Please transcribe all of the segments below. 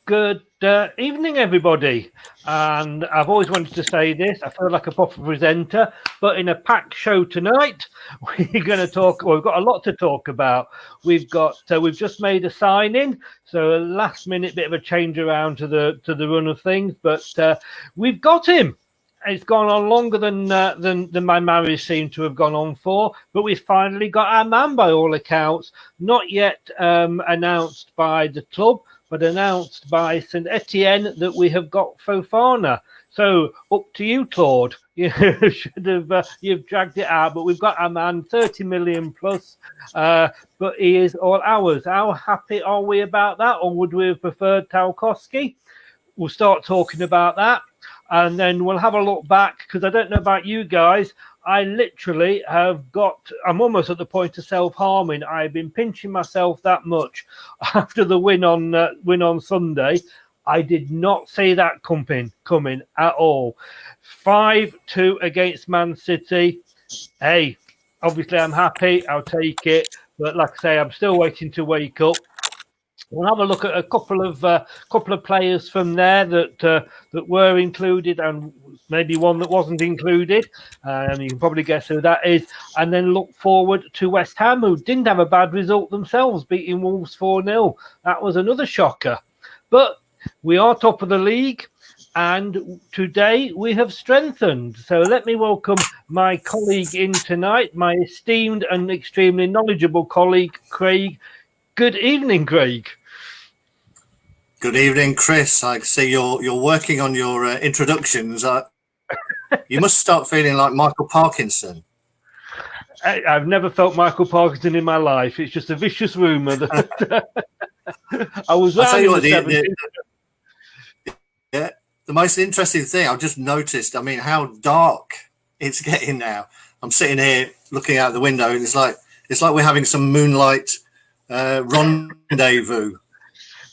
Good evening, everybody. And I've always wanted to say this. I feel like a proper presenter, but in a packed show tonight, we're going to talk. Well, we've got a lot to talk about. We've just made a signing, so a last-minute bit of a change around to the run of things. But we've got him. It's gone on longer than my marriage seemed to have gone on for, but we finally got our man by all accounts. Not yet announced by the club, but announced by St Etienne that we have got Fofana. So up to you, Claude. You should have you've dragged it out, but we've got our man, 30 million plus. But he is all ours. How happy are we about that, or would we have preferred Tarkowski? We'll start talking about that, and then we'll have a look back, because I don't know about you guys. I literally I'm almost at the point of self-harming. I've been pinching myself that much after the win on Sunday. I did not see that coming at all. 5-2 against Man City. Hey, obviously I'm happy. I'll take it. But like I say, I'm still waiting to wake up. We'll have a look at a couple of players from there that were included, and maybe one that wasn't included. And you can probably guess who that is. And then look forward to West Ham, who didn't have a bad result themselves, beating Wolves 4-0. That was another shocker. But we are top of the league, and today we have strengthened. So let me welcome my colleague in tonight, my esteemed and extremely knowledgeable colleague, Craig. Good evening, Craig. Good evening, Chris. I see you're working on your introductions. You must start feeling like Michael Parkinson. I've never felt Michael Parkinson in my life. It's just a vicious rumour that I was. I'll tell you what, the most interesting thing I've just noticed. I mean, how dark it's getting now. I'm sitting here looking out the window, and it's like we're having some moonlight rendezvous.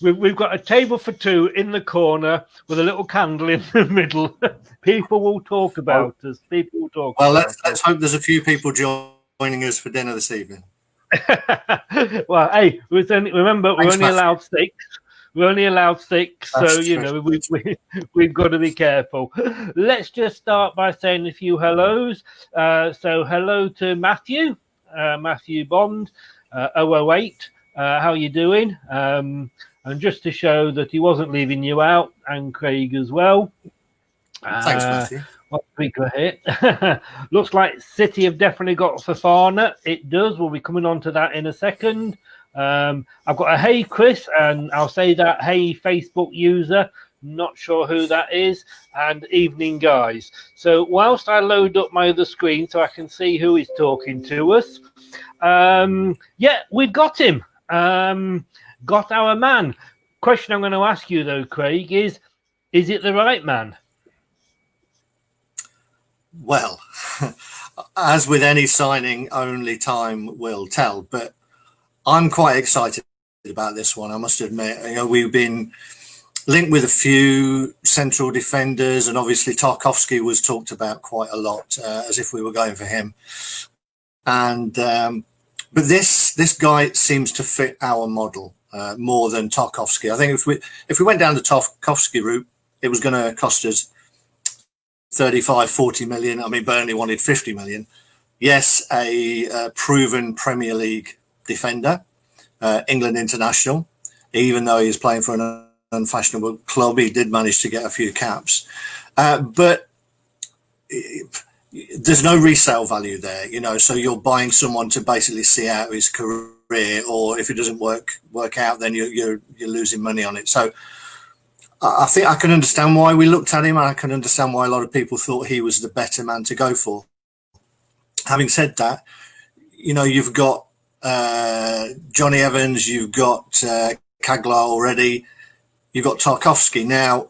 We've got a table for two in the corner with a little candle in the middle. People will talk about us. People will talk. Well, let's hope there's a few people joining us for dinner this evening. Well, hey, remember, we're only allowed six. We're only allowed six, so you know we've got to be careful. Let's just start by saying a few hellos. So hello to Matthew Bond, 008. How are you doing? And just to show that he wasn't leaving you out, and Craig as well. Thanks, Matthew. What we got here? Looks like City have definitely got Fofana. It does. We'll be coming on to that in a second. I've got a hey Chris, and I'll say that hey Facebook user. Not sure who that is. And evening guys. So whilst I load up my other screen so I can see who is talking to us. Yeah, we've got him. Got our man. Question I'm going to ask you though, Craig, is it the right man? Well, as with any signing, only time will tell. But I'm quite excited about this one, I must admit. You know, we've been linked with a few central defenders, and obviously Tarkowski was talked about quite a lot, as if we were going for him. And but this guy seems to fit our model more than Tarkowski. I think if we went down the Tarkowski route, it was going to cost us 35-40 million. I mean, Burnley wanted 50 million. Yes, a proven Premier League defender, England international. Even though he's playing for an unfashionable club, he did manage to get a few caps. But there's no resale value there, you know, so you're buying someone to basically see out his career, or if it doesn't work out, then you're losing money on it. So I think I can understand why we looked at him, and I can understand why a lot of people thought he was the better man to go for. Having said that, you know, you've got Johnny Evans, you've got Kagla already, you've got Tarkowski. Now,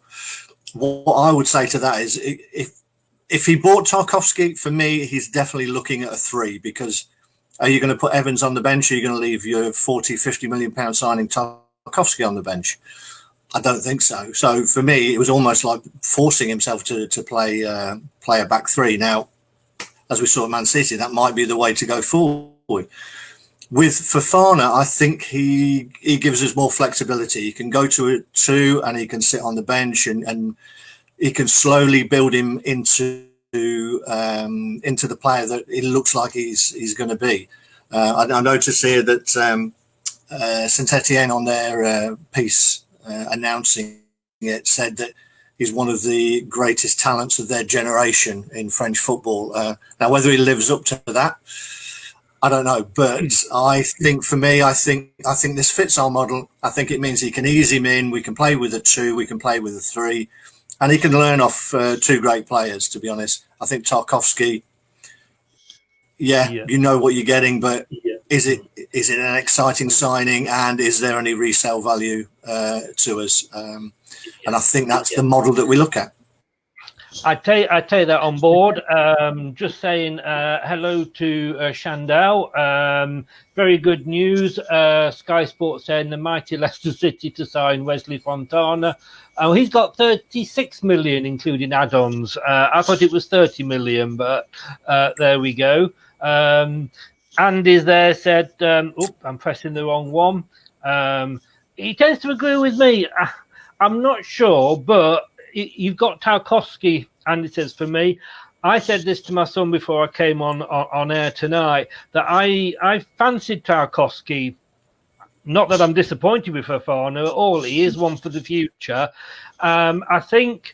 what I would say to that is, if he bought Tarkowski, for me, he's definitely looking at a 3, because are you going to put Evans on the bench, or are you going to leave your 40-50 million pound signing Tarkowski on the bench? I don't think so. So for me, it was almost like forcing himself to play a back 3. Now, as we saw at Man City, that might be the way to go forward. With Fofana, I think he gives us more flexibility. He can go to a 2 and he can sit on the bench, and he can slowly build him into the player that it looks like he's going to be. I noticed here that Saint Etienne on their piece announcing it said that he's one of the greatest talents of their generation in French football. Now, whether he lives up to that, I don't know. But I think for me, I think this fits our model. I think it means he can ease him in. We can play with a 2, we can play with a 3, and he can learn off 2 great players, to be honest. I think Tarkowski, you know what you're getting, but is it an exciting signing, and is there any resale value to us? And I think that's the model that we look at. I take that on board. Just saying hello to Shandell. Very good news. Sky Sports saying the mighty Leicester City to sign Wesley Fontana. Oh, he's got 36 million, including add-ons. I thought it was 30 million, but there we go. Andy's there said, I'm pressing the wrong one. He tends to agree with me. I'm not sure, but you've got Tarkowski, and it says for me, I said this to my son before I came on air tonight, that I fancied Tarkowski. Not that I'm disappointed with Fofana at all. He is one for the future. I think,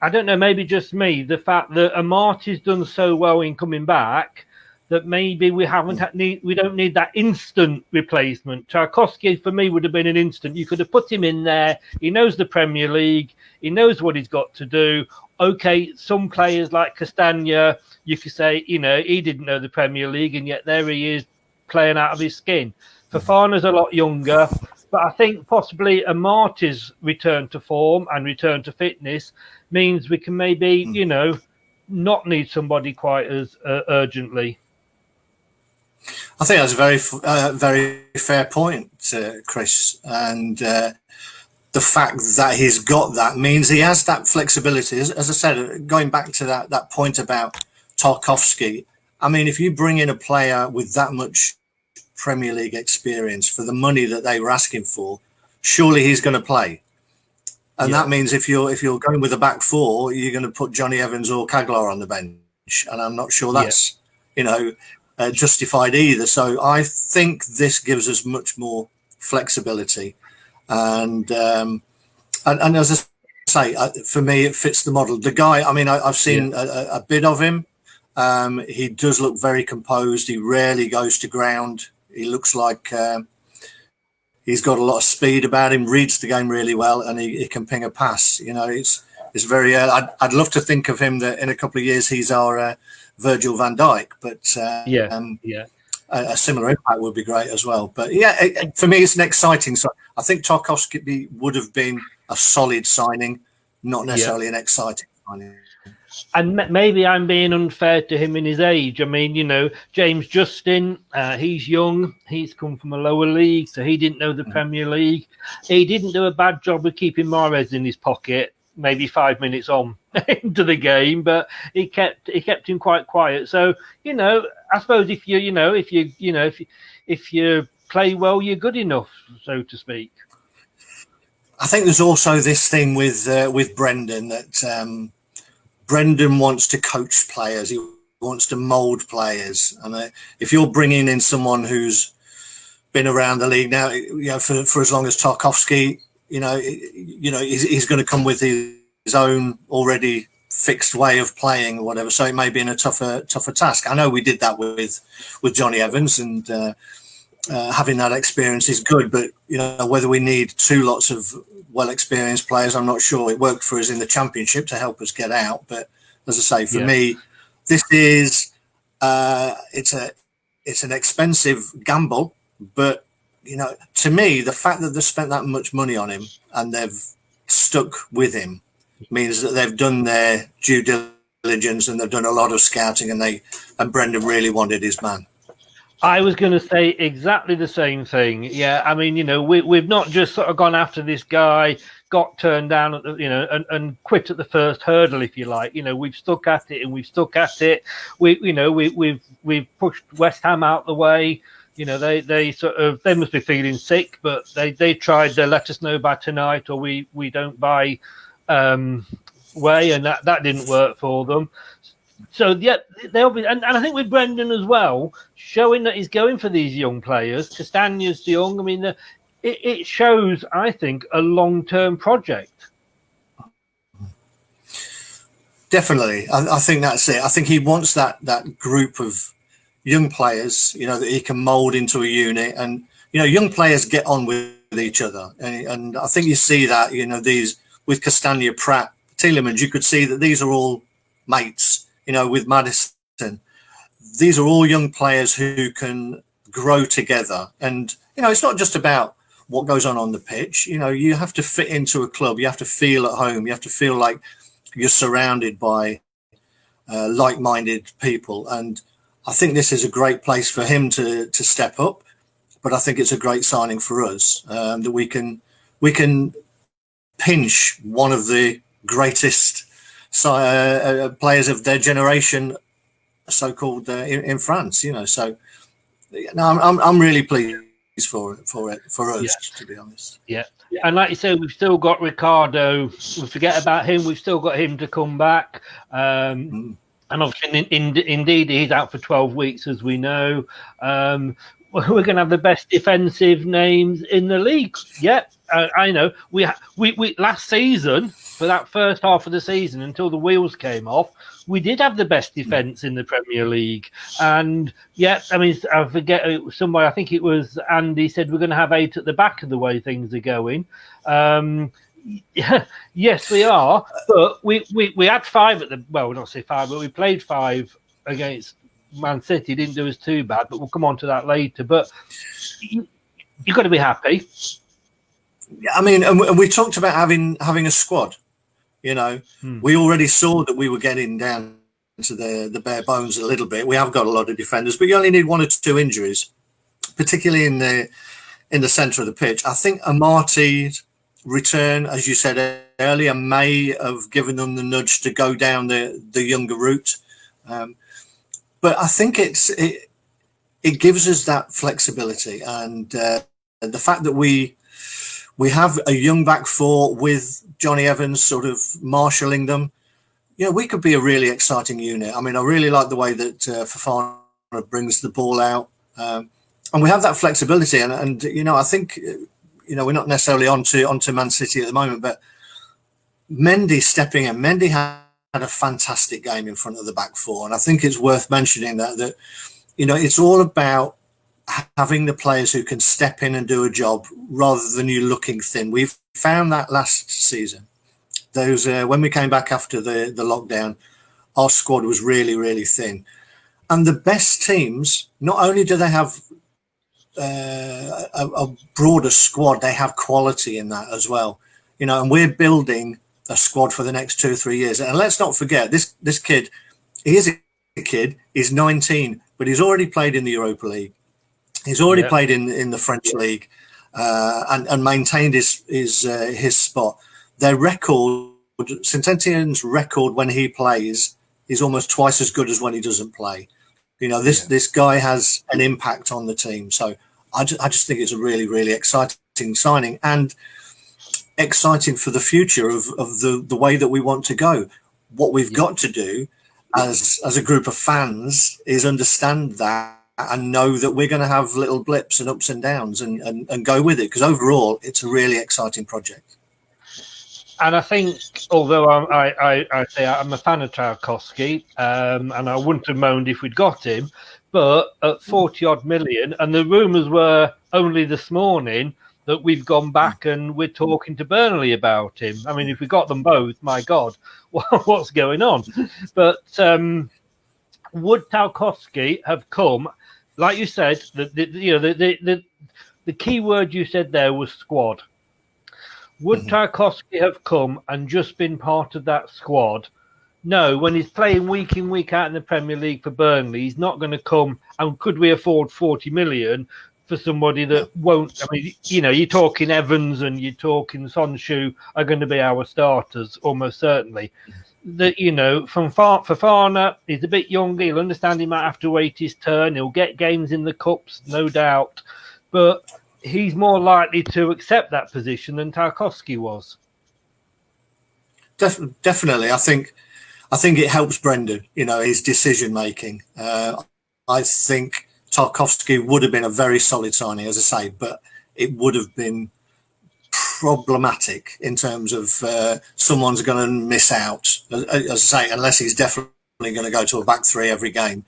I don't know, maybe just me, the fact that Amartey's done so well in coming back, that maybe we don't need that instant replacement. Tarkowski, for me, would have been an instant. You could have put him in there. He knows the Premier League. He knows what he's got to do. Okay, some players like Castagna, you could say, he didn't know the Premier League, and yet there he is playing out of his skin. Fofana's a lot younger, but I think possibly Amartey's return to form and return to fitness means we can maybe, not need somebody quite as urgently. I think that's a very fair point, Chris. And the fact that he's got that means he has that flexibility. As I said, going back to that point about Tarkowski, I mean, if you bring in a player with that much Premier League experience for the money that they were asking for, surely he's going to play. And that means if you're going with a back 4, you're going to put Johnny Evans or Kaglar on the bench, and I'm not sure that's justified either. So I think this gives us much more flexibility, and as I say, for me, it fits the model. The guy, I mean, I've seen a bit of him. He does look very composed. He rarely goes to ground. He looks like he's got a lot of speed about him, reads the game really well, and he can ping a pass. It's very. I'd love to think of him that in a couple of years he's our Virgil van Dijk, but a similar impact would be great as well. But for me, it's an exciting. So I think Tarkowski would have been a solid signing, not necessarily an exciting signing. And maybe I'm being unfair to him in his age. I mean, James Justin, he's young. He's come from a lower league, so he didn't know the Premier League. He didn't do a bad job of keeping Mahrez in his pocket, maybe 5 minutes on into the game, but he kept him quite quiet. So, I suppose if you play well, you're good enough, so to speak. I think there's also this thing with Brendan that Brendan wants to coach players. He wants to mould players, and if you're bringing in someone who's been around the league now, for as long as Tarkowski, he's going to come with his own already fixed way of playing or whatever. So it may be in a tougher task. I know we did that with Johnny Evans, and having that experience is good. But whether we need 2 lots of well-experienced players, I'm not sure. It worked for us in the Championship to help us get out, but as I say, for me, this is it's an expensive gamble. But to me, the fact that they've spent that much money on him and they've stuck with him means that they've done their due diligence and they've done a lot of scouting, and Brendan really wanted his man. I was going to say exactly the same thing. Yeah, I mean, we've not just sort of gone after this guy, got turned down at the, and quit at the first hurdle, if you like. We've stuck at it, and we've stuck at it. We've pushed West Ham out the way. they sort of, they must be feeling sick, but they tried to let us know by tonight, or we don't buy way, and that didn't work for them. So yeah, they'll be, and I think with Brendan as well, showing that he's going for these young players. Castagne's young. I mean, it shows, I think, a long-term project. Definitely, I think that's it. I think he wants that group of young players, that he can mould into a unit, and young players get on with each other, and I think you see that these with Castagna, Pratt, Tielemans, you could see that these are all mates. With Maddison, these are all young players who can grow together, and it's not just about what goes on the pitch. You have to fit into a club. You have to feel at home. You have to feel like you're surrounded by like-minded people, and I think this is a great place for him to step up. But I think it's a great signing for us, that we can pinch one of the greatest players of their generation, so-called, in France. So I'm really pleased for us, to be honest. Yeah. And like you said, we've still got Ricardo. We forget about him. We've still got him to come back. And obviously, indeed, he's out for 12 weeks, as we know. We're going to have the best defensive names in the league. Yeah, I know. We last season, for that first half of the season, until the wheels came off, we did have the best defence in the Premier League. And yeah, I mean, I forget, somebody, I think it was Andy, said we're going to have 8 at the back of the way things are going. Yes, we are. But we had 5 at the, well, not say 5, but we played 5 against Man City. Didn't do us too bad, but we'll come on to that later. But you've got to be happy. I mean, and we talked about having a squad. We already saw that we were getting down to the bare bones a little bit. We have got a lot of defenders, but you only need 1 or 2 injuries, particularly in the centre of the pitch. I think Amartey's return, as you said earlier, may have given them the nudge to go down the younger route. But I think it gives us that flexibility, and the fact that we have a young back 4 with Johnny Evans sort of marshalling them. We could be a really exciting unit. I mean, I really like the way that Fofana brings the ball out, and we have that flexibility. And I think we're not necessarily onto Man City at the moment, but Mendy stepping in. Mendy had a fantastic game in front of the back 4, and I think it's worth mentioning that it's all about having the players who can step in and do a job rather than you looking thin. We've found that last season. Those when we came back after the lockdown, our squad was really, really thin. And the best teams, not only do they have a broader squad, they have quality in that as well. And we're building a squad for the next 2 or 3 years. And let's not forget, this kid, he is a kid, he's 19, but he's already played in the Europa League. He's already played in the French league and maintained his spot. Their record, Saint-Étienne's record when he plays, is almost twice as good as when he doesn't play. This guy has an impact on the team. So I just think it's a really, really exciting signing, and exciting for the future of the way that we want to go. What we've got to do as a group of fans is understand that and know that we're going to have little blips and ups and downs and go with it, because overall it's a really exciting project. And I think, although I say I'm a fan of Tarkowski, and I wouldn't have moaned if we'd got him, but at 40 odd million, and the rumours were only this morning that we've gone back and we're talking to Burnley about him. I mean, if we got them both, my God, what's going on? But would Tarkowski have come? Like you said, the key word you said there was squad. Would Tarkowski have come and just been part of that squad? No, when he's playing week in, week out in the Premier League for Burnley, he's not going to come. And could we afford 40 million for somebody that won't? I mean, you're talking Evans and you're talking Sonshu are going to be our starters, almost certainly. that, you know, from Fofana, he's a bit younger. He'll understand he might have to wait his turn. He'll get games in the cups, no doubt. But he's more likely to accept that position than Tarkowski was. Definitely. I think it helps Brendan, you know, his decision making. I think Tarkowski would have been a very solid signing, as I say, but it would have been problematic in terms of someone's going to miss out, as I say, unless he's definitely going to go to a back three every game.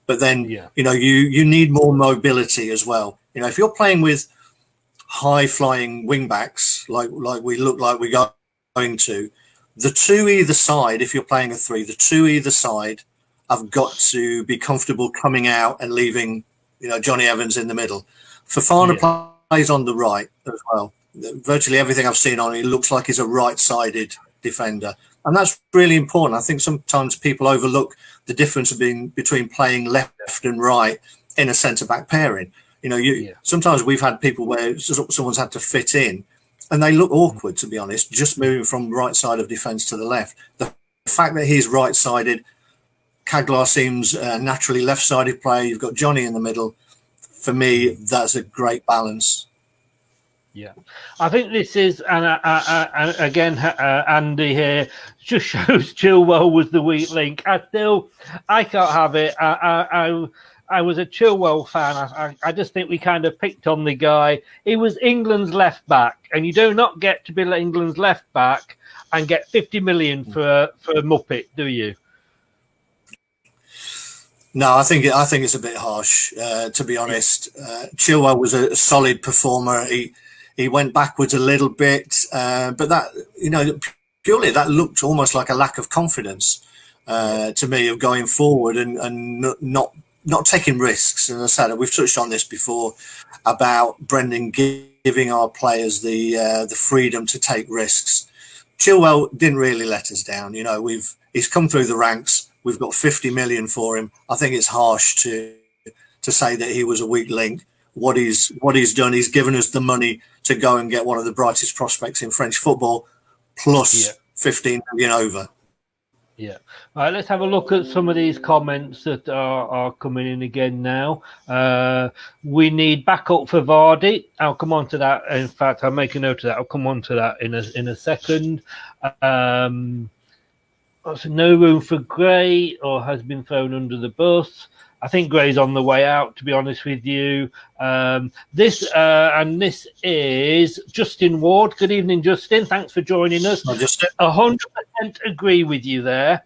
But then, you know, you need more mobility as well. You know, if you're playing with high flying wing backs, like we look like we're going to, the two either side, if you're playing a three, the two either side have got to be comfortable coming out and leaving, you know, Johnny Evans in the middle. Fofana plays on the right as well. Virtually everything I've seen on him, he looks like he's a right-sided defender. And that's really important. I think sometimes people overlook the difference between playing left and right in a centre-back pairing. You know, sometimes we've had people where someone's had to fit in and they look awkward, to be honest, just moving from right side of defence to the left. The fact that he's right-sided, Kaglar seems a naturally left-sided player. You've got Johnny in the middle. For me, that's a great balance. Yeah, I think this is, and again, Andy here just shows Chilwell was the weak link. I can't have it. I was a Chilwell fan. I just think we kind of picked on the guy. He was England's left back, and you do not get to be England's left back and get 50 million for a Muppet, do you? No, I think it's a bit harsh, to be honest. Chilwell was a solid performer. He went backwards a little bit, but that, you know, purely that looked almost like a lack of confidence to me of going forward and not taking risks. And as I said, we've touched on this before about Brendan giving our players the freedom to take risks. Chilwell didn't really let us down. You know, he's come through the ranks. We've got 50 million for him. I think it's harsh to say that he was a weak link. What he's done, he's given us the money to go and get one of the brightest prospects in French football, plus 15 million over. Yeah. All right, let's have a look at some of these comments that are coming in again now. We need backup for Vardy. I'll come on to that. In fact, I'll make a note of that. I'll come on to that in a second. No room for Gray, or has been thrown under the bus. I think Gray's on the way out, to be honest with you. This is Justin Ward. Good evening, Justin. Thanks for joining us. 100% agree with you there.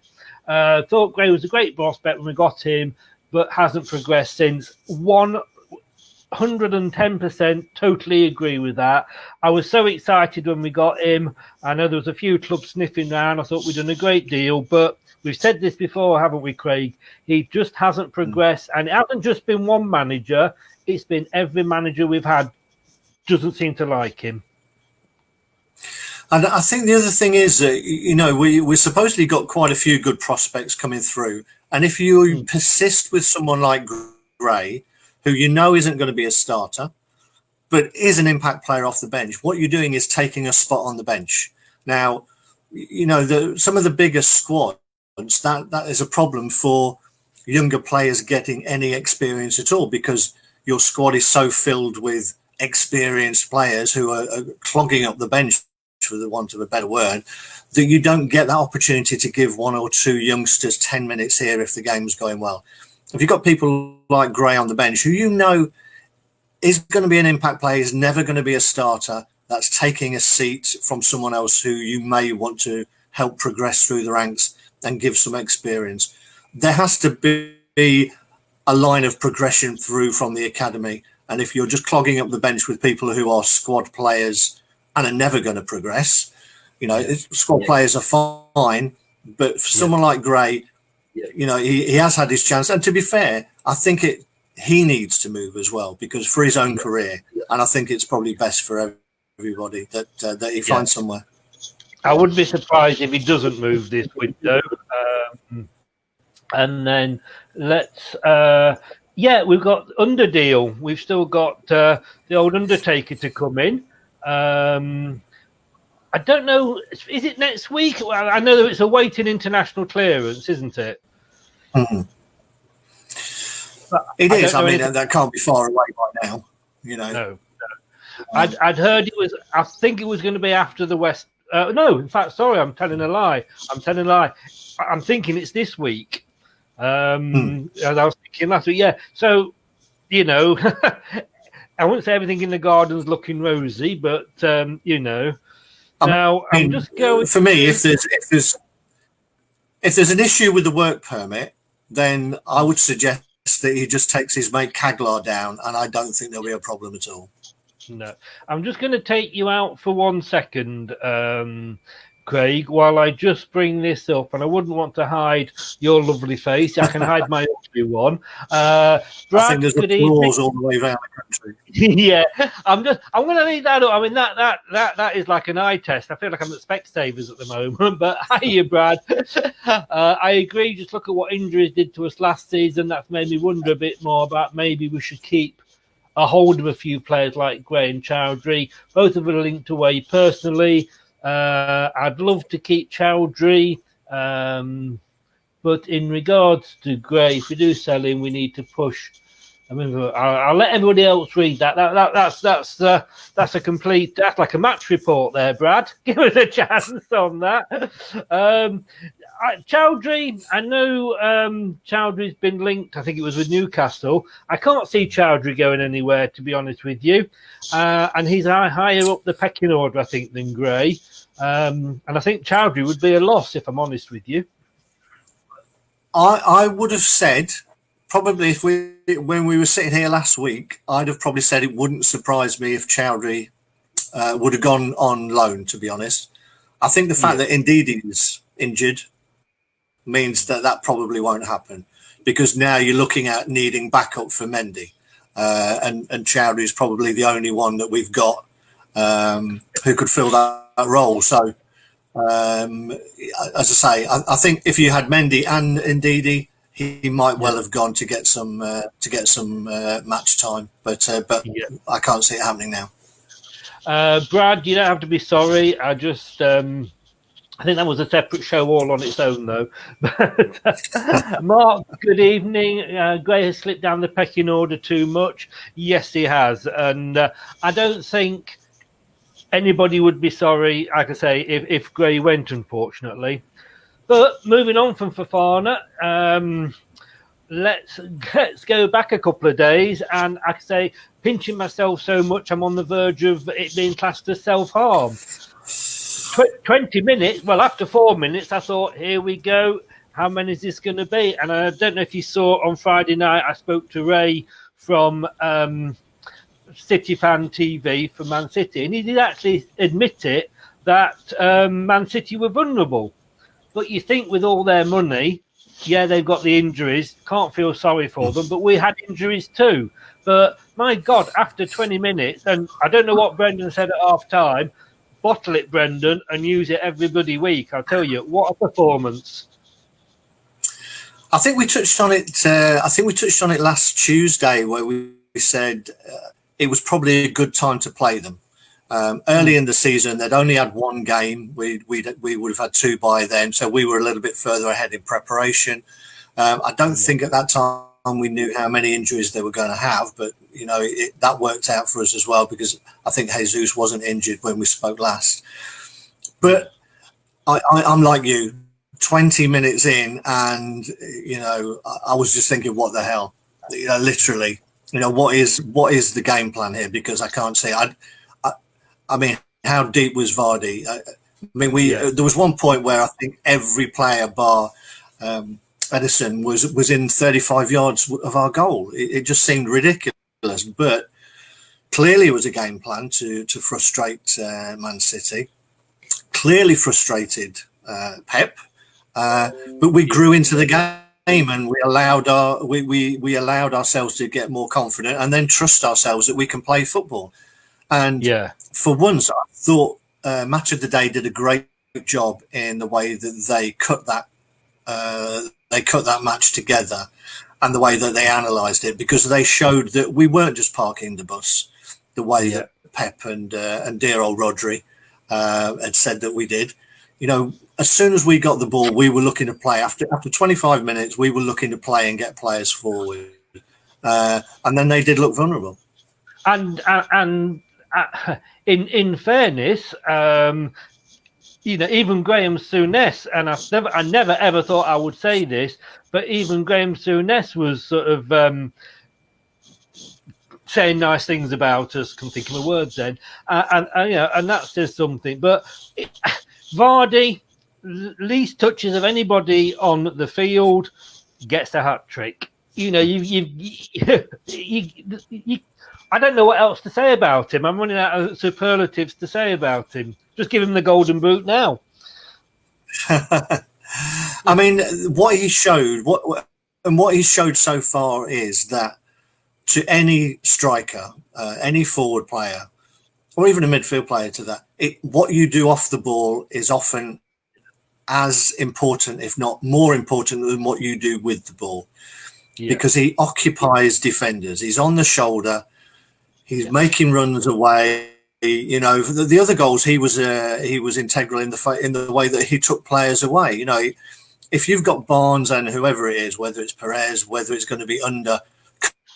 Thought Gray was a great prospect when we got him, but hasn't progressed since. 110% totally agree with that. I was so excited when we got him. I know there was a few clubs sniffing around. I thought we'd done a great deal, but we've said this before, haven't we, Craig? He just hasn't progressed, and it hasn't just been one manager. It's been every manager we've had doesn't seem to like him. And I think the other thing is that, you know, we supposedly got quite a few good prospects coming through, and if you persist with someone like Gray, who you know isn't going to be a starter, but is an impact player off the bench, what you're doing is taking a spot on the bench. Now, you know, some of the biggest squads, that is a problem for younger players getting any experience at all, because your squad is so filled with experienced players who are clogging up the bench, for the want of a better word, that you don't get that opportunity to give one or two youngsters 10 minutes here if the game's going well. If you've got people like Gray on the bench, who you know is going to be an impact player, is never going to be a starter, that's taking a seat from someone else who you may want to help progress through the ranks and give some experience. There has to be a line of progression through from the academy. And if you're just clogging up the bench with people who are squad players and are never going to progress, you know, squad players are fine. But for someone like Gray, you know, he has had his chance. And to be fair, I think he needs to move as well, because for his own career. And I think it's probably best for everybody that he finds somewhere. I wouldn't be surprised if he doesn't move this window. And then let's, we've got Underdeal. We've still got the old Undertaker to come in. I don't know. Is it next week? Well, I know that it's awaiting international clearance, isn't it? Mm. It is. I mean, that can't be far away by now. You know. No. I'd heard it was. I think it was going to be after the West. No, in fact, sorry, I'm telling a lie. I'm thinking it's this week. As I was thinking last week. Yeah. So, you know, I wouldn't say everything in the garden's looking rosy, but you know. Now I'm just going. For me, if there's an issue with the work permit, then I would suggest that he just takes his mate Kaglar down, and I don't think there'll be a problem at all. No, I'm just going to take you out for 1 second, Craig, while I just bring this up, and I wouldn't want to hide your lovely face. I can hide my ugly one. Brad, I think there's applause all the way around the country. Yeah, I'm going to leave that up. I mean, that is like an eye test. I feel like I'm at Specsavers at the moment, but hiya, Brad. I agree. Just look at what injuries did to us last season. That's made me wonder a bit more about maybe we should keep a hold of a few players like Gray and Chowdhury. Both of them are linked away personally. I'd love to keep Chowdhury, but in regards to Gray, if we do sell him, we need to push. I mean, I'll let everybody else read that. That's a complete. That's like a match report there, Brad. Give us a chance on that. Chowdhury, I know Chowdhury's been linked. I think it was with Newcastle. I can't see Chowdhury going anywhere, to be honest with you. And he's higher up the pecking order, I think, than Gray. And I think Chowdhury would be a loss, if I'm honest with you. I would have said, probably when we were sitting here last week, I'd have probably said it wouldn't surprise me if Chowdhury would have gone on loan, to be honest. I think the fact that Ndidi is injured means that probably won't happen, because now you're looking at needing backup for Mendy, and Chowdhury is probably the only one that we've got who could fill that role. So, as I say, I think if you had Mendy and Ndidi, he might well have gone to get some match time, but I can't see it happening now. Brad, you don't have to be sorry. I just. I think that was a separate show all on its own, though. Mark, good evening. Gray has slipped down the pecking order too much. Yes, he has. And I don't think anybody would be sorry, like I say, if Gray went, unfortunately. But moving on from Fofana, let's go back a couple of days. And I say, pinching myself so much, I'm on the verge of it being classed as self-harm. 20 minutes, well, after 4 minutes, I thought, here we go. How many is this going to be? And I don't know if you saw on Friday night, I spoke to Ray from City Fan TV for Man City, and he did actually admit it that Man City were vulnerable. But you think with all their money, yeah, they've got the injuries, can't feel sorry for them, but we had injuries too. But my God, after 20 minutes, and I don't know what Brendan said at half time, bottle it, Brendan, and use it every bloody week. I'll tell you, what a performance. I think we touched on it. Last Tuesday, where we said it was probably a good time to play them. Early in the season, they'd only had one game. We would have had two by then, so we were a little bit further ahead in preparation. I don't think at that time we knew how many injuries they were going to have, but you know that worked out for us as well, because I think Jesus wasn't injured when we spoke last. But I'm like you, 20 minutes in, and you know I was just thinking, what the hell? You know, literally, you know, what is the game plan here? Because I can't see. I mean, how deep was Vardy? I mean, there was one point where I think every player bar Edison was in 35 yards of our goal. It just seemed ridiculous, but clearly it was a game plan to frustrate Man City. Clearly frustrated Pep, but we grew into the game and we allowed ourselves to get more confident and then trust ourselves that we can play football. And for once, I thought Match of the Day did a great job in the way that they cut that match together and the way that they analysed it, because they showed that we weren't just parking the bus the way that Pep and dear old Rodri had said that we did. You know, as soon as we got the ball, we were looking to play. After 25 minutes, we were looking to play and get players forward. And then they did look vulnerable. And in fairness, you know, even Graham Souness, and I never ever thought I would say this, but even Graham Souness was sort of saying nice things about us. Can't think of the words then, and you know, and that says something. But Vardy, least touches of anybody on the field, gets a hat trick. You know, I don't know what else to say about him. I'm running out of superlatives to say about him. Just give him the golden boot now. I mean, what he showed, what he showed so far is that to any striker, any forward player, or even a midfield player, to that, what you do off the ball is often as important, if not more important, than what you do with the ball, because he occupies defenders. He's on the shoulder. He's making runs away. You know, the other goals, he was integral in the way that he took players away. You know, if you've got Barnes and whoever it is, whether it's Perez, whether it's going to be under,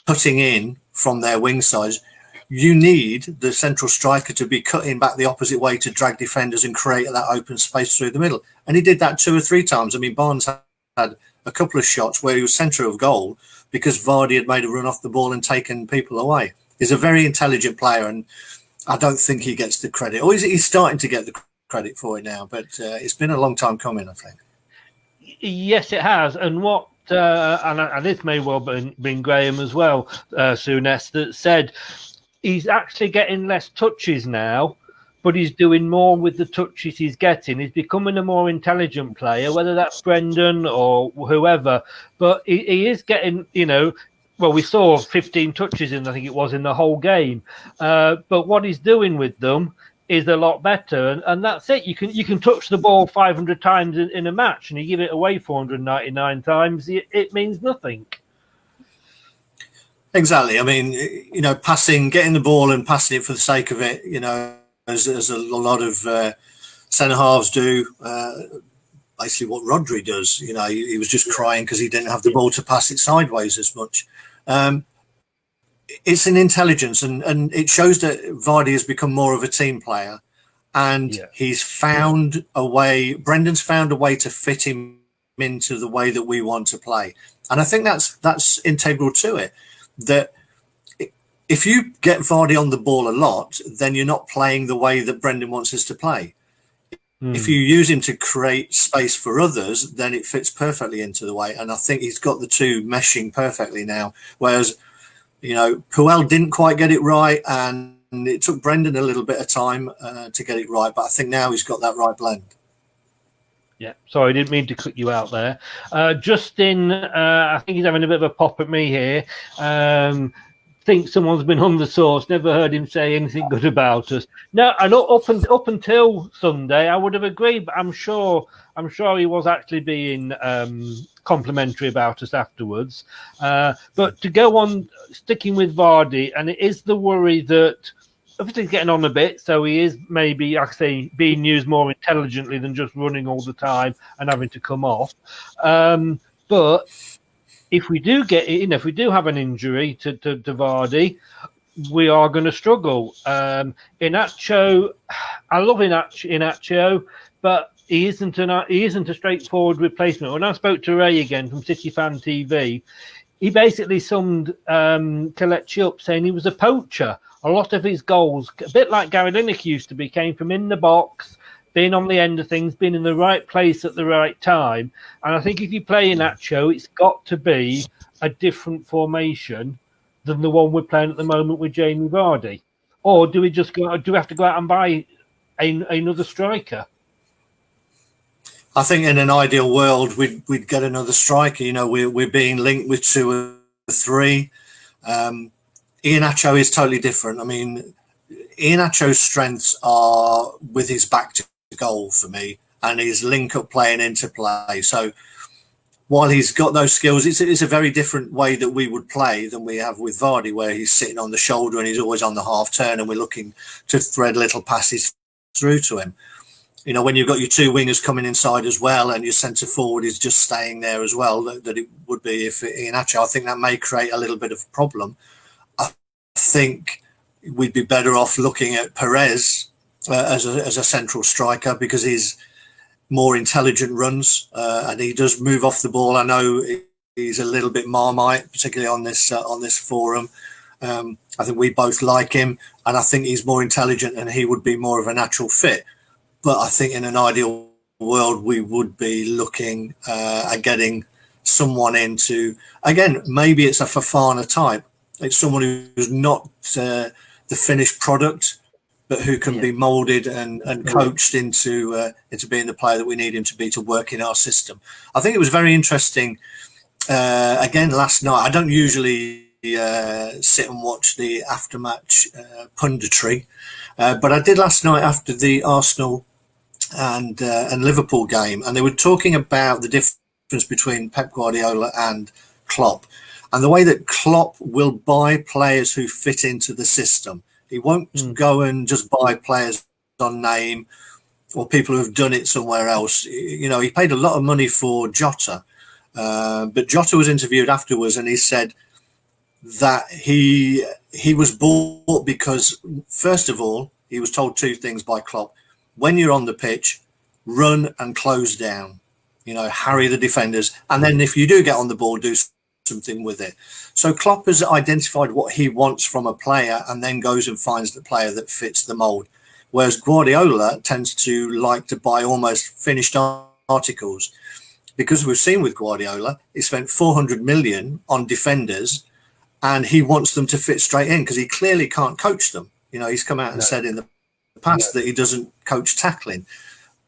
cutting in from their wing sides, you need the central striker to be cutting back the opposite way to drag defenders and create that open space through the middle. And he did that 2 or 3 times. I mean, Barnes had a couple of shots where he was centre of goal because Vardy had made a run off the ball and taken people away. He's a very intelligent player, and I don't think he gets the credit. Or he's starting to get the credit for it now, but it's been a long time coming, I think. Yes, it has. And what, and this may well been Graham as well, Souness, that said he's actually getting less touches now, but he's doing more with the touches he's getting. He's becoming a more intelligent player, whether that's Brendan or whoever. But he is getting, you know, well, we saw 15 touches I think it was, in the whole game. But what he's doing with them is a lot better. And that's it. You can touch the ball 500 times in a match, and you give it away 499 times, it means nothing. Exactly. I mean, you know, getting the ball and passing it for the sake of it, you know, as a lot of centre-halves do. Basically what Rodri does. You know, he was just crying because he didn't have the ball to pass it sideways as much. It's an intelligence, and it shows that Vardy has become more of a team player, and he's found a way. Brendan's found a way to fit him into the way that we want to play, and I think that's integral to it. That if you get Vardy on the ball a lot, then you're not playing the way that Brendan wants us to play. If you use him to create space for others, then it fits perfectly into the way. And I think he's got the two meshing perfectly now. Whereas, you know, Puel didn't quite get it right, and it took Brendan a little bit of time to get it right. But I think now he's got that right blend. Yeah, sorry, I didn't mean to cut you out there. Justin, I think he's having a bit of a pop at me here. Think someone's been on the source. Never heard him say anything good about us. No, and up until Sunday, I would have agreed. But I'm sure he was actually being complimentary about us afterwards. But to go on sticking with Vardy, and it is the worry that obviously he's getting on a bit, so he is maybe, like I say, being used more intelligently than just running all the time and having to come off. But if we do have an injury to Vardy, we are going to struggle. Inacho, I love Inacho, but he isn't a straightforward replacement. When I spoke to Ray again from City Fan TV, he basically summed Kelechi up saying he was a poacher. A lot of his goals, a bit like Gary Lineker used to be, came from in the box, being on the end of things, being in the right place at the right time. And I think if you play Inacho, it's got to be a different formation than the one we're playing at the moment with Jamie Vardy. Or do we have to go out and buy another striker? I think in an ideal world, we'd get another striker. You know, we're being linked with 2 or 3. Iheanacho is totally different. I mean, Iheanacho's strengths are with his back to goal for me, and his link-up playing into play. So while he's got those skills, it's a very different way that we would play than we have with Vardy, where he's sitting on the shoulder and he's always on the half turn, and we're looking to thread little passes through to him. You know, when you've got your two wingers coming inside as well, and your centre forward is just staying there as well, that it would be if Iheanacho. I think that may create a little bit of a problem. I think we'd be better off looking at Perez as a central striker, because he's more intelligent runs and he does move off the ball. I know he's a little bit Marmite, particularly on this forum. I think we both like him, and I think he's more intelligent and he would be more of a natural fit. But I think in an ideal world, we would be looking at getting someone into, again, maybe it's a Fofana type. It's someone who's not the finished product, but who can be moulded and coached into being the player that we need him to be to work in our system. I think it was very interesting. Again, last night, I don't usually sit and watch the after-match punditry, but I did last night after the Arsenal and Liverpool game, and they were talking about the difference between Pep Guardiola and Klopp, and the way that Klopp will buy players who fit into the system. He won't go and just buy players on name or people who have done it somewhere else. You know, he paid a lot of money for Jota, but Jota was interviewed afterwards, and he said that he was bought because, first of all, he was told two things by Klopp. When you're on the pitch, run and close down, you know, harry the defenders. And then if you do get on the ball, do something with it. So Klopp has identified what he wants from a player and then goes and finds the player that fits the mould. Whereas Guardiola tends to like to buy almost finished articles. Because we've seen with Guardiola, he spent 400 million on defenders and he wants them to fit straight in because he clearly can't coach them. You know, he's come out and said in the past that he doesn't coach tackling.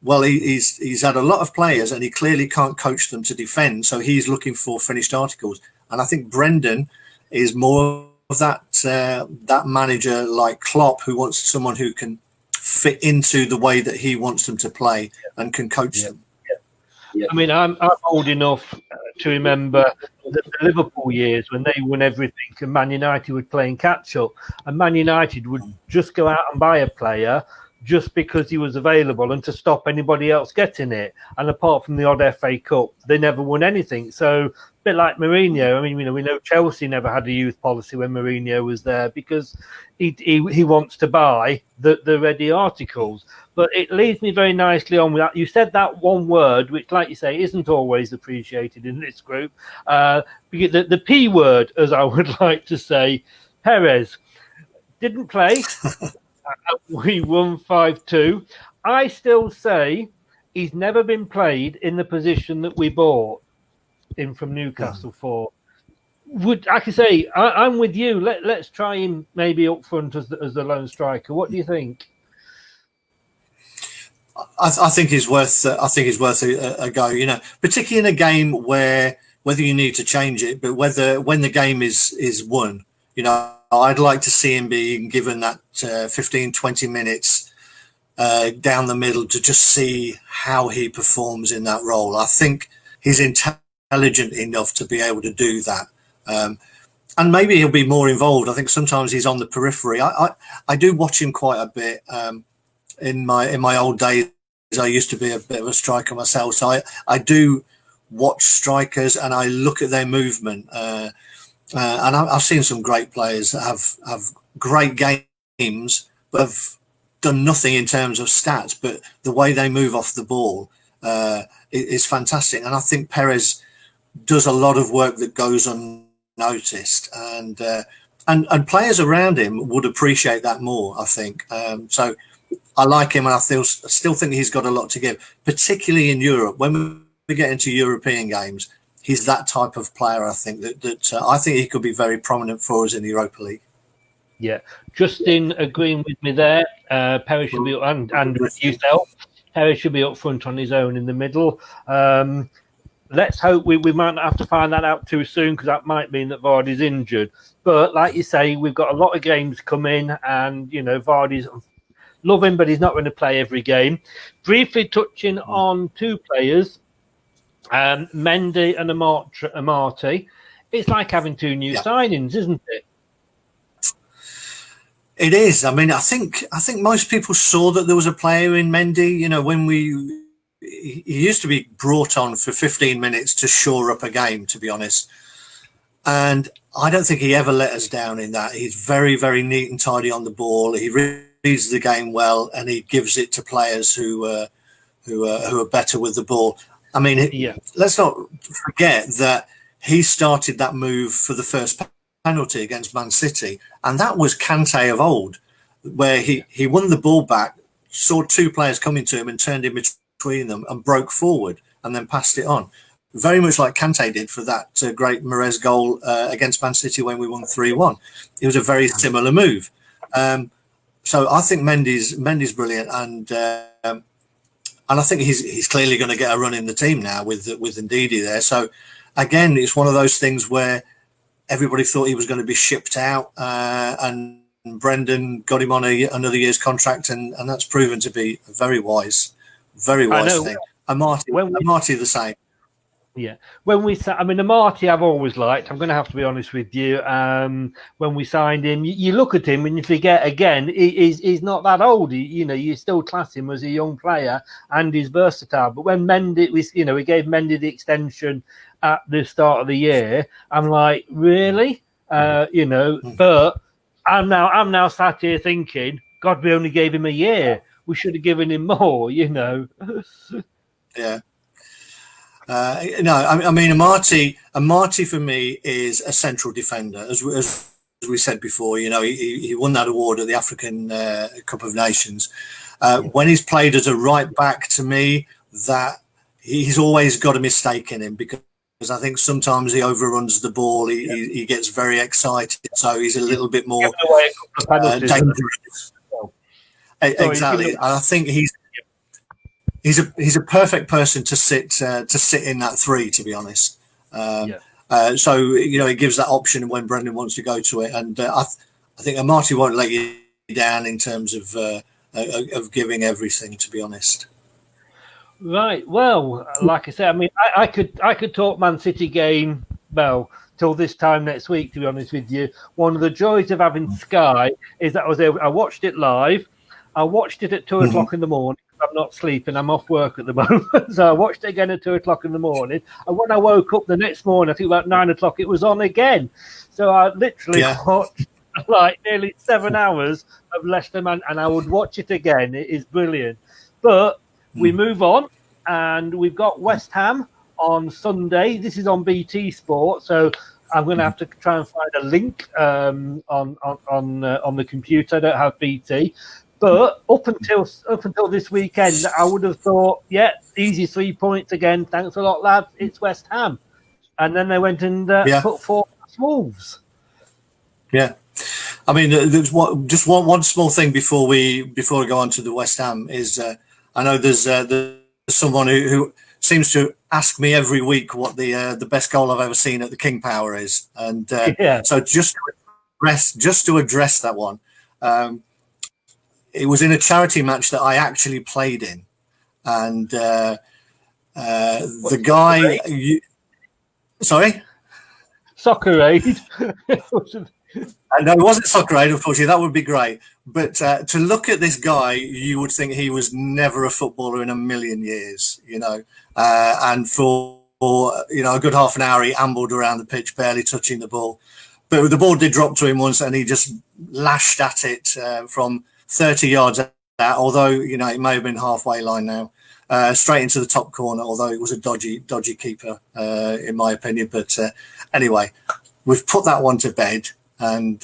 Well, he's had a lot of players and he clearly can't coach them to defend, so he's looking for finished articles. And I think Brendan is more of that manager like Klopp, who wants someone who can fit into the way that he wants them to play and can coach them. I mean, I'm old enough to remember the Liverpool years when they won everything and Man United were playing catch-up, and Man United would just go out and buy a player just because he was available and to stop anybody else getting it. And apart from the odd FA Cup, they never won anything. So a bit like Mourinho. I mean, you know, we know Chelsea never had a youth policy when Mourinho was there because he wants to buy the ready articles. But it leads me very nicely on with that. You said that one word, which, like you say, isn't always appreciated in this group. The P word, as I would like to say, Perez didn't play. We won 5-2. I still say he's never been played in the position that we bought him from Newcastle for. I can say I'm with you. Let's try him maybe up front as the lone striker. What do you think? I think he's worth. I think he's worth a go. You know, particularly in a game where whether you need to change it, but when the game is won, you know, I'd like to see him being given that 15, 20 minutes down the middle to just see how he performs in that role. I think he's intelligent enough to be able to do that. And maybe he'll be more involved. I think sometimes he's on the periphery. I do watch him quite a bit. In my old days, I used to be a bit of a striker myself. So I do watch strikers and I look at their movement. And I've seen some great players that have great games, but have done nothing in terms of stats. But the way they move off the ball is fantastic. And I think Perez does a lot of work that goes unnoticed. And players around him would appreciate that more, I think. So I like him, and I still think he's got a lot to give, particularly in Europe. When we get into European games, he's that type of player, I think, that I think he could be very prominent for us in the Europa League. Yeah, Justin agreeing with me there. Perez should be, and with yourself, Perez should be up front on his own in the middle. Let's hope we might not have to find that out too soon, because that might mean that Vardy's injured. But like you say, we've got a lot of games coming, and you know Vardy's love him, but he's not going to play every game. Briefly touching on two players. Mendy and Amartey. It's like having two new signings, isn't it? It is. I mean, I think most people saw that there was a player in Mendy. You know, when he used to be brought on for 15 minutes to shore up a game, to be honest. And I don't think he ever let us down in that. He's very, very neat and tidy on the ball. He reads the game well, and he gives it to players who are better with the ball. I mean, let's not forget that he started that move for the first penalty against Man City, and that was Kante of old, where he won the ball back, saw two players coming to him and turned in between them and broke forward and then passed it on. Very much like Kante did for that great Mahrez goal against Man City when we won 3-1. It was a very similar move. So I think Mendy's brilliant, and I think he's clearly going to get a run in the team now with Ndidi there. So again, it's one of those things where everybody thought he was going to be shipped out, and Brendan got him on another year's contract, and that's proven to be a very wise thing. Amartey the same. Yeah, Amartey I've always liked. I'm going to have to be honest with you. When we signed him, you look at him and you forget again, he's not that old. You still class him as a young player, and he's versatile. But when Mendy, we gave Mendy the extension at the start of the year, I'm like, really? But I'm now sat here thinking, God, we only gave him a year. We should have given him more, Yeah. I mean, Amartey for me is a central defender, as we said before. He won that award at the African Cup of Nations. When he's played as a right back, to me, that he's always got a mistake in him, because I think sometimes he overruns the ball. He gets very excited, so he's a little bit more dangerous. Exactly. I think he's a perfect person to sit in that three, to be honest. So it gives that option when Brendan wants to go to it, and I think Amartey won't let you down in terms of giving everything, to be honest. Right. Well, like I said, I mean, I could talk Man City game till this time next week. To be honest with you, one of the joys of having Sky is that I watched it live. I watched it at 2 o'clock in the morning. I'm not sleeping. I'm off work at the moment. So I watched it again at 2 o'clock in the morning. And when I woke up the next morning, I think about 9 o'clock, it was on again. So I literally watched like nearly 7 hours of Leicester Man, and I would watch it again. It is brilliant. But we move on, and we've got West Ham on Sunday. This is on BT Sport. So I'm going to have to try and find a link on the computer. I don't have BT. But up until this weekend, I would have thought, easy 3 points again. Thanks a lot, lads. It's West Ham. And then they went and put 4 Wolves. Yeah. I mean, there's just one small thing before we go on to the West Ham is I know there's someone who seems to ask me every week what the best goal I've ever seen at the King Power is, and so just to address that one. It was in a charity match that I actually played in, and the guy. Sorry? Soccer Aid. No, it wasn't Soccer Aid, unfortunately. That would be great. But to look at this guy, you would think he was never a footballer in a million years, and for a good half an hour, he ambled around the pitch, barely touching the ball. But the ball did drop to him once, and he just lashed at it from 30 yards out, although it may have been halfway line now, straight into the top corner, although it was a dodgy keeper in my opinion. But anyway, we've put that one to bed, and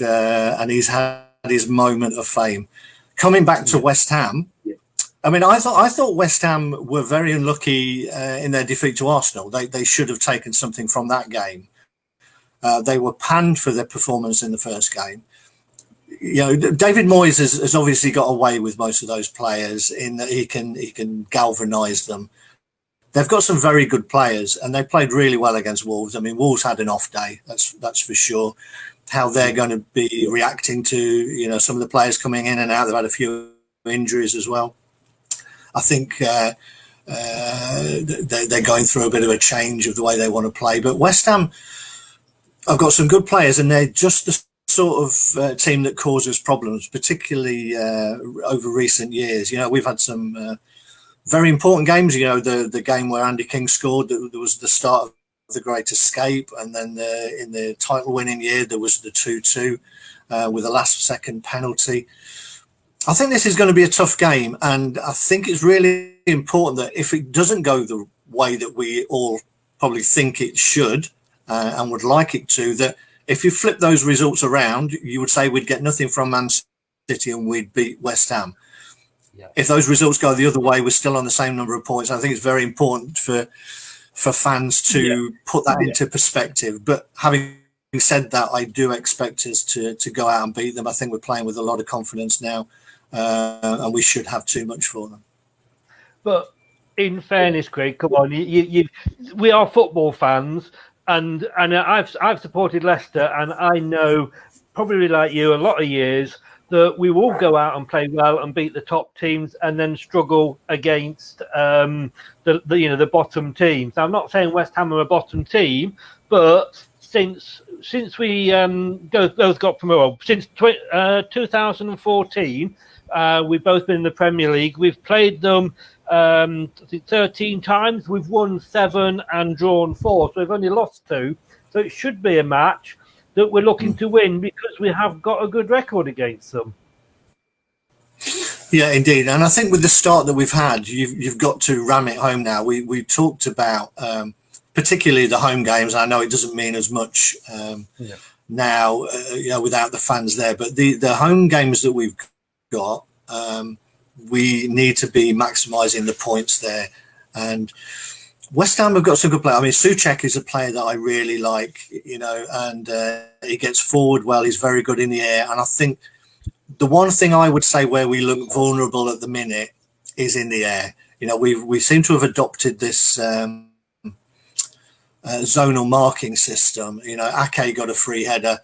he's had his moment of fame. Coming back to West Ham, I mean, I thought West Ham were very unlucky in their defeat to Arsenal. They should have taken something from that game. They were panned for their performance in the first game. David Moyes has obviously got away with most of those players in that he can galvanise them. They've got some very good players, and they played really well against Wolves. I mean, Wolves had an off day, that's for sure. How they're going to be reacting to some of the players coming in and out. They've had a few injuries as well. I think they're going through a bit of a change of the way they want to play. But West Ham, I've got some good players, and they're just the sort of team that causes problems, particularly over recent years. You know, we've had some very important games. You know, the game where Andy King scored, there was the start of the Great Escape, and then in the title-winning year there was the 2-2 with a last-second penalty. I think this is going to be a tough game, and I think it's really important that if it doesn't go the way that we all probably think it should and would like it to, that if you flip those results around, you would say we'd get nothing from Man City and we'd beat West Ham. Yeah. If those results go the other way, we're still on the same number of points. I think it's very important for fans to put that into perspective. But having said that, I do expect us to go out and beat them. I think we're playing with a lot of confidence now, and we should have too much for them. But in fairness, Craig, come on, we are football fans. And I've supported Leicester, and I know, probably like you, a lot of years that we will go out and play well and beat the top teams, and then struggle against the bottom teams. Now, I'm not saying West Ham are a bottom team, but since we both got promoted, since 2014, we've both been in the Premier League. We've played them 13 times. We've won 7 and drawn 4, so we've only lost 2. So it should be a match that we're looking to win, because we have got a good record against them. Yeah, indeed. And I think with the start that we've had, you've got to ram it home now. We talked about particularly the home games. I know it doesn't mean as much now, without the fans there, but the home games that we've got, we need to be maximising the points there. And West Ham have got some good players. I mean, Souček is a player that I really like, and he gets forward well. He's very good in the air. And I think the one thing I would say where we look vulnerable at the minute is in the air. We seem to have adopted this zonal marking system. Ake got a free header.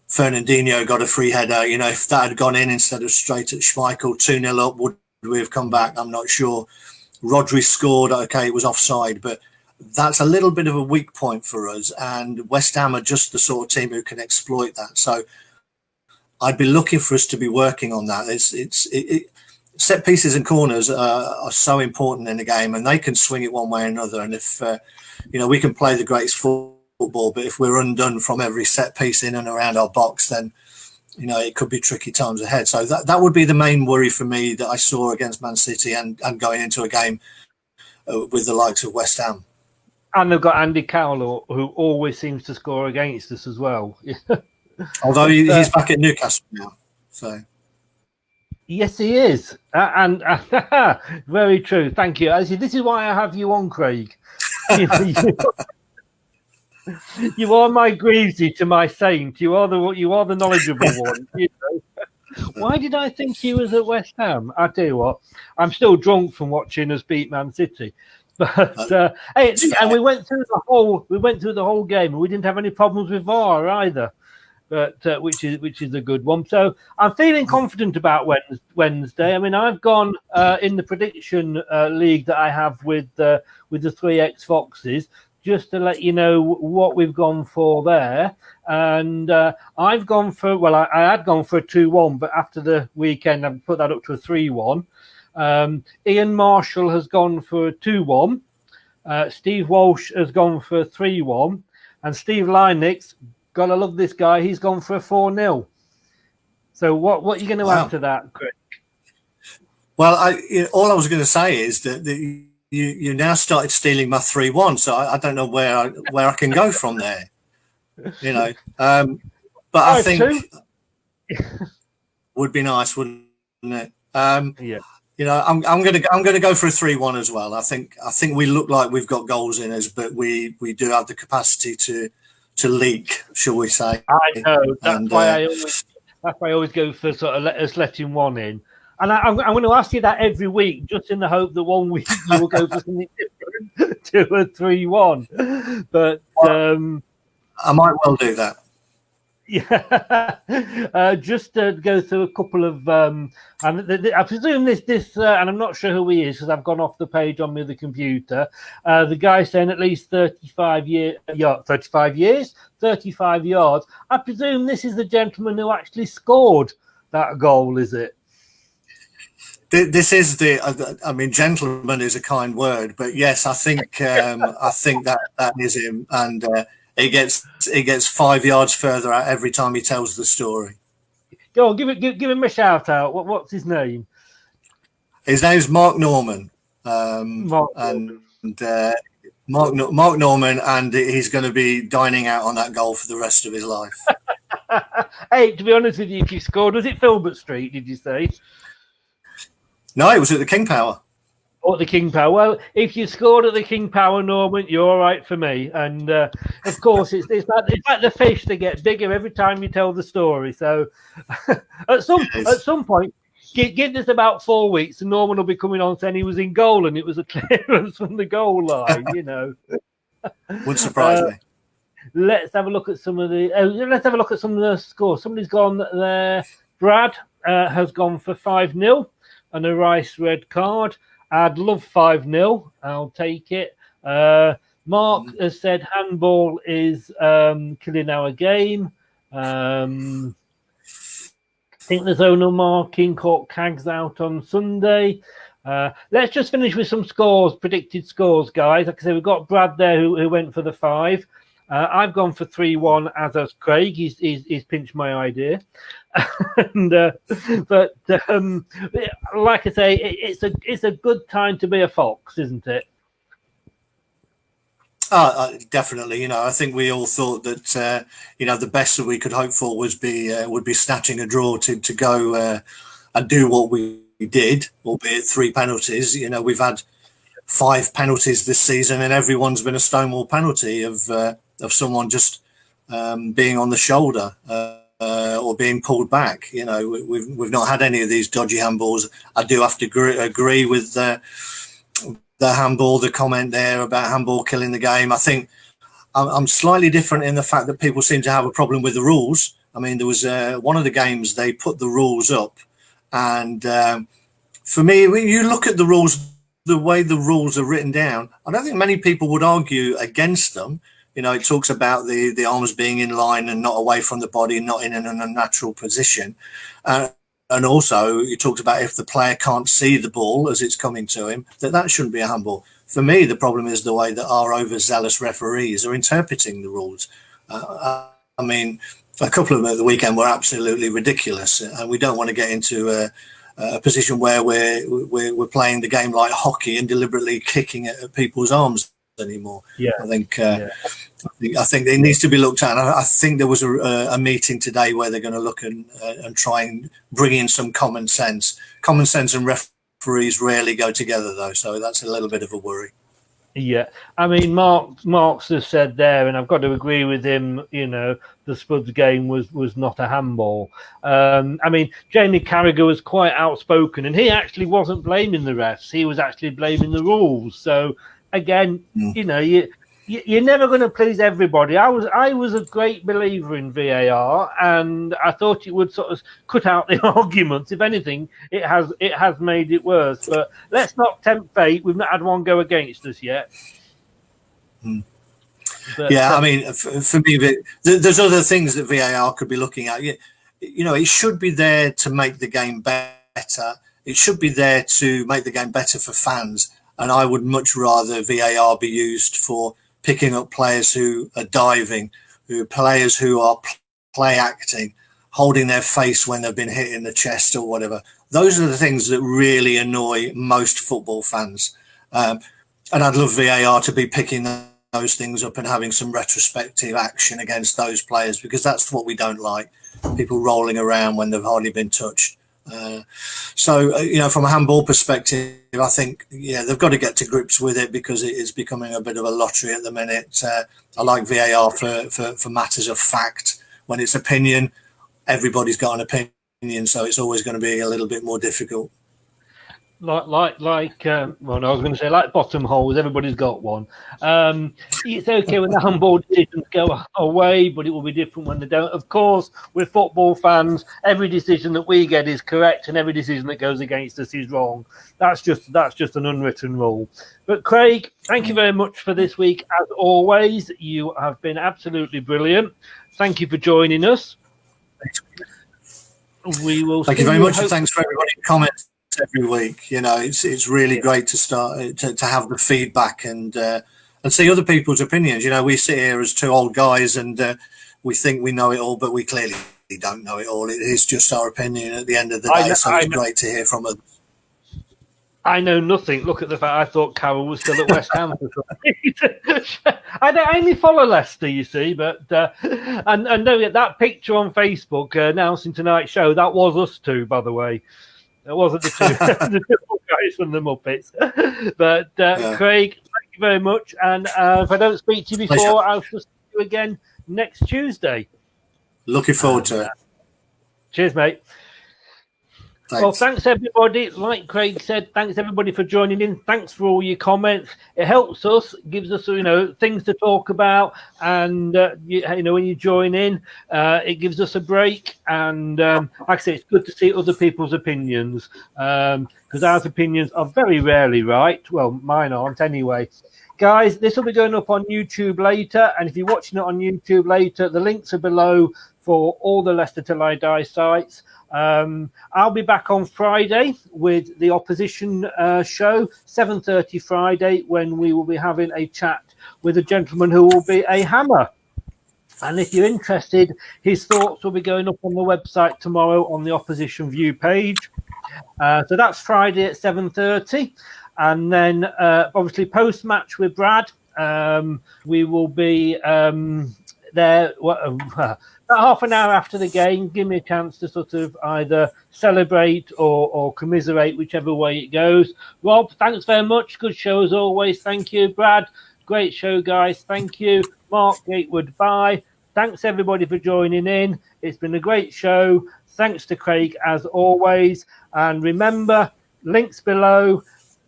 Fernandinho got a free header. If that had gone in instead of straight at Schmeichel, 2-0 up, would we have come back? I'm not sure. Rodri scored. Okay, it was offside, but that's a little bit of a weak point for us. And West Ham are just the sort of team who can exploit that. So I'd be looking for us to be working on that. Set pieces and corners are so important in the game, and they can swing it one way or another. And if we can play the greatest football, but if we're undone from every set piece in and around our box, then it could be tricky times ahead. So that would be the main worry for me that I saw against Man City and going into a game with the likes of West Ham. And they've got Andy Carroll, who always seems to score against us as well. Although he's back at Newcastle now. So yes, he is. And very true. Thank you. This is why I have you on, Craig. You are my Greavesy to my saint. You are the knowledgeable one. Why did I think he was at West Ham? I tell you what, I'm still drunk from watching us beat Man City. But and we went through the whole game, and we didn't have any problems with VAR either. But which is a good one. So I'm feeling confident about Wednesday. I mean, I've gone in the prediction league that I have with the 3X Foxes, just to let you know what we've gone for there. And I've gone for, I had gone for a 2-1, but after the weekend, I've put that up to a 3-1. Ian Marshall has gone for a 2-1. Steve Walsh has gone for a 3-1. And Steve Leinix, gotta love this guy, he's gone for a 4-0. So what are you going to add to that, Chris? Well, all I was going to say is that you now started stealing my 3-1, so I don't know where I can go from there. But I think would be nice, wouldn't it? Yeah. I'm going to go for a 3-1 as well. I think we look like we've got goals in us, but we do have the capacity to leak, shall we say? I know. That's why I always go for sort of letting one in. And I'm going to ask you that every week, just in the hope that one week you will go for something different to a 3-1. But I might well do that. Yeah, just to go through a couple of, and I presume this, and I'm not sure who he is because I've gone off the page on the other computer. The guy saying at least 35 years, 35 yards. I presume this is the gentleman who actually scored that goal, is it? This is I mean, gentleman is a kind word, but yes, I think that is him, and he gets 5 yards further out every time he tells the story. Go on, give him a shout out. What's his name? His name's Mark Norman, Mark Norman, and he's going to be dining out on that goal for the rest of his life. Hey, to be honest with you, if you scored, was it Filbert Street? Did you say? No, it was at the King Power. Or the King Power. Well, if you scored at the King Power, Norman, you're all right for me. And of course, it's like the fish; they get bigger every time you tell the story. So at some point, give this about 4 weeks, and Norman will be coming on saying he was in goal and it was a clearance from the goal line. You know, wouldn't surprise me. Let's have a look at some of the scores. Somebody's gone there. Brad has gone for 5-0 and a Rice red card. I'd love 5-0. I'll take it. Mark has said handball is killing our game. I think there's owner marking caught Cags out on Sunday. Let's just finish with some scores, predicted scores, guys. Like I said, we've got Brad there who went for the 5. I've gone for 3-1, as has Craig. He's pinched my idea. And, but like I say, it's a good time to be a fox, isn't it? Definitely. You know, I think we all thought that the best that we could hope for would be snatching a draw to go and do what we did, albeit 3 penalties. You know, we've had 5 penalties this season, and everyone's been a stonewall penalty of someone just being on the shoulder or being pulled back. You know, we've not had any of these dodgy handballs. I do have to agree with the handball, the comment there about handball killing the game. I think I'm slightly different in the fact that people seem to have a problem with the rules. I mean, there was one of the games they put the rules up, and for me, when you look at the rules, the way the rules are written down, I don't think many people would argue against them. You know, it talks about the arms being in line and not away from the body, not in an unnatural position. And also, it talks about if the player can't see the ball as it's coming to him, that shouldn't be a handball. For me, the problem is the way that our overzealous referees are interpreting the rules. I mean, a couple of them at the weekend were absolutely ridiculous, and we don't want to get into a position where we're playing the game like hockey and deliberately kicking at people's arms anymore. Yeah, I think it needs to be looked at. And I think there was a meeting today where they're going to look and try and bring in some common sense. Common sense and referees rarely go together, though, so that's a little bit of a worry. Yeah, I mean, Mark's has said there, and I've got to agree with him. You know, the Spuds game was not a handball. I mean, Jamie Carragher was quite outspoken, and he actually wasn't blaming the refs; he was actually blaming the rules. So again, you know, you're never going to please everybody. I was a great believer in VAR, and I thought it would sort of cut out the arguments. If anything, it has made it worse. But let's not tempt fate. We've not had one go against us yet. But, I mean, for me, there's other things that VAR could be looking at. You know, it should be there to make the game better. It should be there to make the game better for fans. And I would much rather VAR be used for picking up players who are diving, players who are play acting, holding their face when they've been hit in the chest or whatever. Those are the things that really annoy most football fans. And I'd love VAR to be picking those things up and having some retrospective action against those players, because that's what we don't like. People rolling around when they've hardly been touched. You know, from a handball perspective, I think, they've got to get to grips with it, because it is becoming a bit of a lottery at the minute. I like VAR for matters of fact. When it's opinion, everybody's got an opinion, so it's always going to be a little bit more difficult. Well, no, I was going to say like bottom holes. Everybody's got one. It's okay when the handball decisions go away, but it will be different when they don't. Of course, we're football fans. Every decision that we get is correct, and every decision that goes against us is wrong. That's just an unwritten rule. But Craig, thank you very much for this week. As always, you have been absolutely brilliant. Thank you for joining us. We will. Thank you very much, and thanks for everybody who comments every week. You know, it's really great to start to have the feedback and see other people's opinions. You know, we sit here as two old guys and we think we know it all, but we clearly don't know it all. It is just our opinion at the end of the day. So it's great to hear from others. I know nothing. Look at the fact I thought Carroll was still at West Ham. I only follow Leicester, you see, but and no, that picture on Facebook announcing tonight's show, that was us two, by the way. It wasn't the two guys from the Muppets. But Craig, thank you very much. And if I don't speak to you before, I'll see you again next Tuesday. Looking forward to it. Cheers, mate. Thanks. Well, thanks everybody. Like Craig said, thanks everybody for joining in. Thanks for all your comments. It helps us, gives us things to talk about, and when you join in, it gives us a break. And like I say, it's good to see other people's opinions because our opinions are very rarely right. Well, mine aren't anyway. Guys, this will be going up on YouTube later, and if you're watching it on YouTube later, the links are below for all the Leicester Till I Die sites. I'll be back on Friday with the opposition show, 7:30 Friday, when we will be having a chat with a gentleman who will be a hammer. And if you're interested, his thoughts will be going up on the website tomorrow on the opposition view page. So that's Friday at 7:30. And then obviously post-match with Brad, we will be there about half an hour after the game. Give me a chance to sort of either celebrate or commiserate, whichever way it goes. Rob, thanks very much. Good show as always. Thank you. Brad, great show, guys. Thank you. Mark Gatewood, bye. Thanks, everybody, for joining in. It's been a great show. Thanks to Craig, as always. And remember, links below.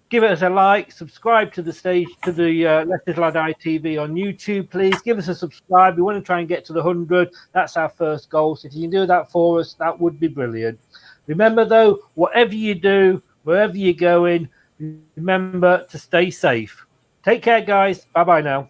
Give us a like, subscribe to the Leicester Till I Die TV on YouTube, please. Give us a subscribe. We want to try and get to the 100. That's our first goal. So if you can do that for us, that would be brilliant. Remember, though, whatever you do, wherever you're going, remember to stay safe. Take care, guys. Bye-bye now.